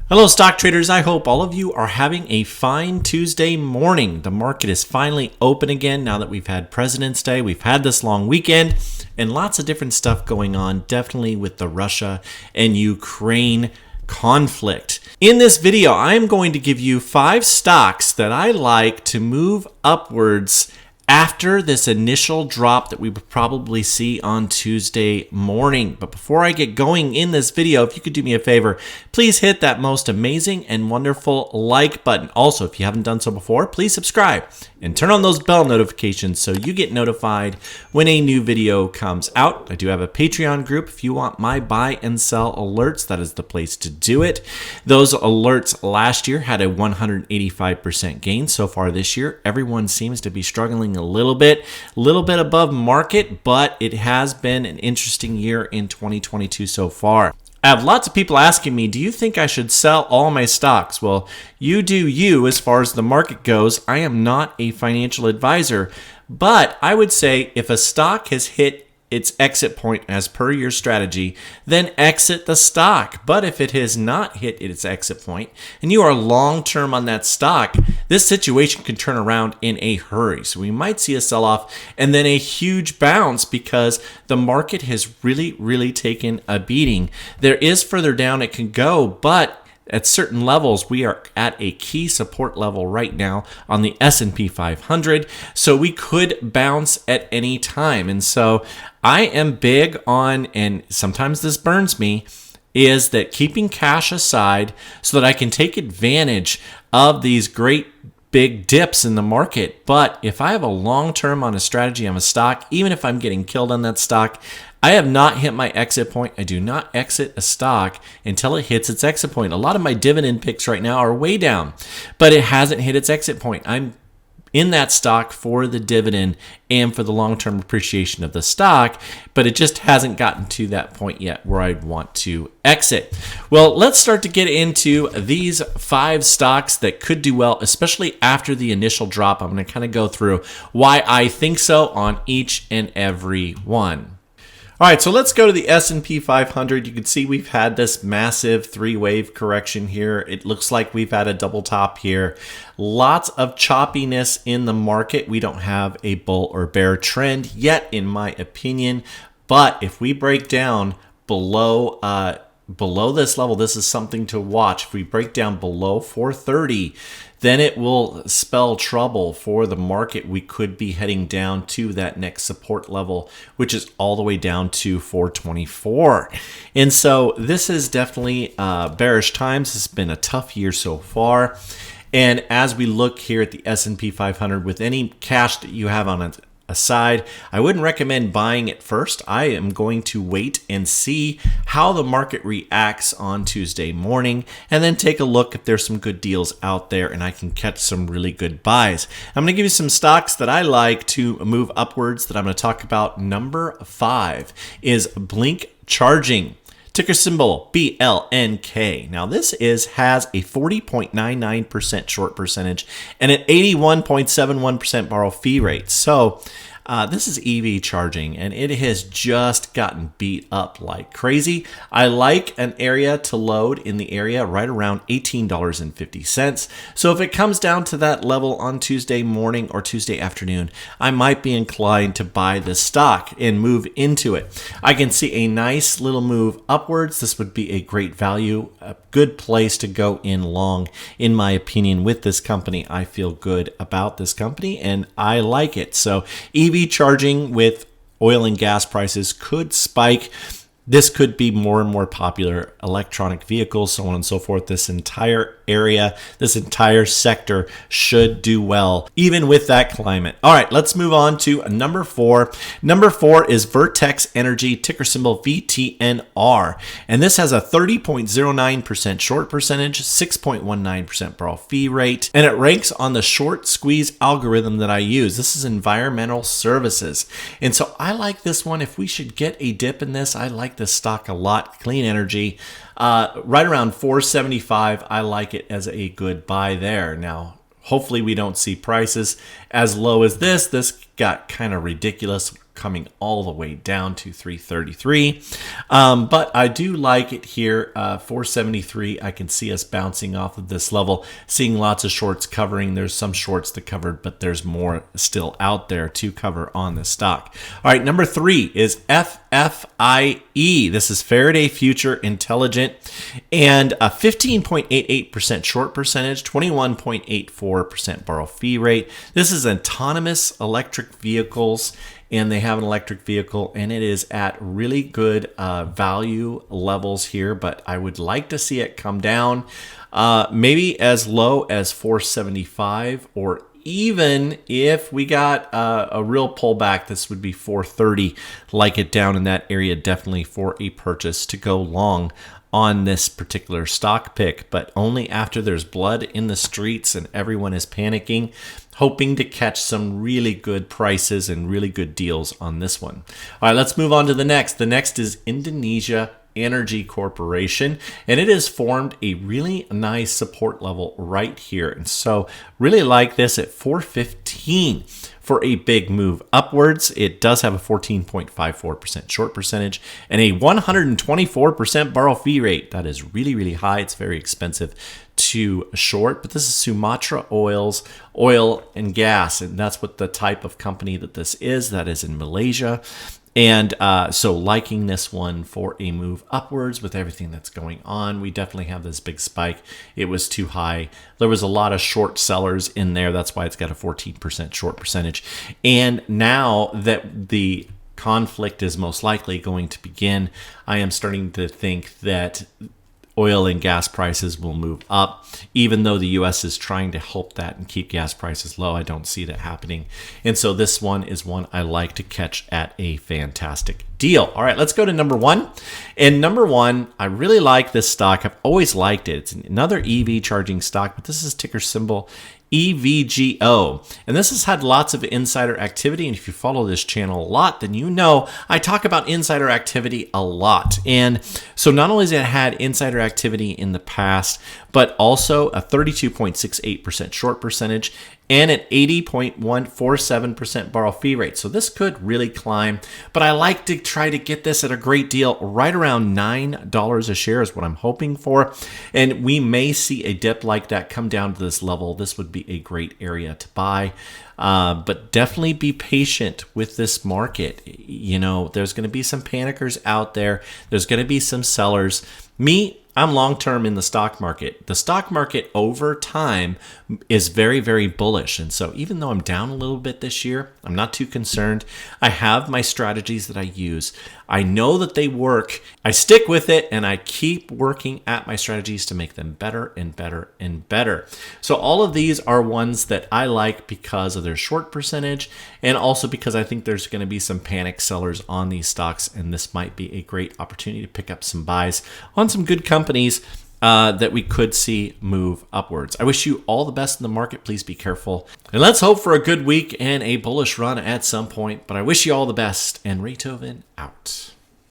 Hello stock traders, I hope all of you are having a fine Tuesday morning. The market is finally open again now that we've had President's Day. We've had this long weekend and lots of different stuff going on, definitely with the Russia and Ukraine conflict. In this video, I'm going to give you 5 stocks that I like to move upwards after this initial drop that we would probably see on Tuesday morning. But before I get going in this video, if you could do me a favor, please hit that most amazing and wonderful like button. Also, if you haven't done so before, please subscribe and turn on those bell notifications so you get notified when a new video comes out. I do have a Patreon group. If you want my buy and sell alerts, that is the place to do it. Those alerts last year had a 185% gain. So far this year, everyone seems to be struggling a little bit above market, but it has been an interesting year in 2022 so far. I have lots of people asking me, do you think I should sell all my stocks? Well, you do you as far as the market goes. I am not a financial advisor, but I would say if a stock has hit its exit point as per your strategy, then exit the stock. But if it has not hit its exit point and you are long term on that stock, this situation can turn around in a hurry. So we might see a sell-off and then a huge bounce because the market has really taken a beating. There is further down it can go, but at certain levels, we are at a key support level right now on the S&P 500, so we could bounce at any time. And so I am big on, and sometimes this burns me, is that keeping cash aside so that I can take advantage of these great big dips in the market. But if I have a long term on a strategy on a stock, even if I'm getting killed on that stock, I have not hit my exit point. I do not exit a stock until it hits its exit point. A lot of my dividend picks right now are way down, but it hasn't hit its exit point. I'm in that stock for the dividend and for the long-term appreciation of the stock, but it just hasn't gotten to that point yet where I'd want to exit. Well, let's start to get into these 5 stocks that could do well, especially after the initial drop. I'm going to kind of go through why I think so on each and every one. All right, so let's go to the S&P 500. You can see we've had this massive 3-wave correction here. It looks like we've had a double top here. Lots of choppiness in the market. We don't have a bull or bear trend yet, in my opinion. But if we break down below this level, this is something to watch. If we break down below 430, then it will spell trouble for the market. We could be heading down to that next support level, which is all the way down to 424. And so this is definitely bearish times. It's been a tough year so far. And as we look here at the S&P 500, with any cash that you have on it aside, I wouldn't recommend buying it first. I am going to wait and see how the market reacts on Tuesday morning and then take a look if there's some good deals out there and I can catch some really good buys. I'm going to give you some stocks that I like to move upwards that I'm going to talk about. Number 5 is Blink Charging. Ticker symbol BLNK. Now this has a 40.99% short percentage and an 81.71% borrow fee rate. So this is EV charging and it has just gotten beat up like crazy. I like an area to load in the area right around $18.50. So if it comes down to that level on Tuesday morning or Tuesday afternoon, I might be inclined to buy this stock and move into it. I can see a nice little move upwards. This would be a great value, a good place to go in long, in my opinion, with this company. I feel good about this company and I like it. So EV charging with oil and gas prices could spike. This could be more and more popular. Electronic vehicles, so on and so forth. This entire area, this entire sector should do well, even with that climate. All right, let's move on to number 4. Number 4 is Vertex Energy, ticker symbol VTNR. And this has a 30.09% short percentage, 6.19% borrow fee rate, and it ranks on the short squeeze algorithm that I use. This is environmental services. And so I like this one. If we should get a dip in this, I like this stock a lot. Clean energy, right around 475. I like it as a good buy there. Now, hopefully we don't see prices as low as this. This got kind of ridiculous, coming all the way down to 333. But I do like it here. 473, I can see us bouncing off of this level, seeing lots of shorts covering. There's some shorts that covered, but there's more still out there to cover on the stock. All right, number 3 is FFIE. This is Faraday Future Intelligent, and a 15.88% short percentage, 21.84% borrow fee rate. This is autonomous electric vehicles, and they have an electric vehicle, and it is at really good value levels here, but I would like to see it come down maybe as low as 475, or even if we got a real pullback, this would be 430. Like it down in that area, definitely for a purchase to go long on this particular stock pick, but only after there's blood in the streets and everyone is panicking, hoping to catch some really good prices and really good deals on this one. All right, let's move on to the next. The next is Indonesia Energy Corporation, and it has formed a really nice support level right here. And so really like this at 415 for a big move upwards. It does have a 14.54% short percentage and a 124% borrow fee rate. That is really, really high. It's very expensive to short, but this is Sumatra Oil and Gas, and that's what the type of company that this is. That is in Malaysia. And so liking this one for a move upwards with everything that's going on. We definitely have this big spike. It was too high. There was a lot of short sellers in there. That's why it's got a 14% short percentage. And now that the conflict is most likely going to begin, I am starting to think that oil and gas prices will move up. Even though the U.S. is trying to help that and keep gas prices low, I don't see that happening. And so this one is one I like to catch at a fantastic deal. All right, let's go to number 1. And number 1, I really like this stock. I've always liked it. It's another EV charging stock, but this is ticker symbol EVGO. And this has had lots of insider activity. And if you follow this channel a lot, then you know I talk about insider activity a lot. And so not only has it had insider activity in the past, but also a 32.68% short percentage and an 80.147% borrow fee rate. So this could really climb, but I like to try to get this at a great deal. Right around $9 a share is what I'm hoping for. And we may see a dip like that come down to this level. This would be a great area to buy. But definitely be patient with this market. You know, there's going to be some panickers out there. There's going to be some sellers. I'm long-term in the stock market. The stock market over time is very, very bullish. And so even though I'm down a little bit this year, I'm not too concerned. I have my strategies that I use. I know that they work. I stick with it, and I keep working at my strategies to make them better and better and better. So all of these are ones that I like because of their short percentage, and also because I think there's going to be some panic sellers on these stocks, and this might be a great opportunity to pick up some buys on some good companies that we could see move upwards. I wish you all the best in the market. Please be careful. And let's hope for a good week and a bullish run at some point. But I wish you all the best. And Raythoven out.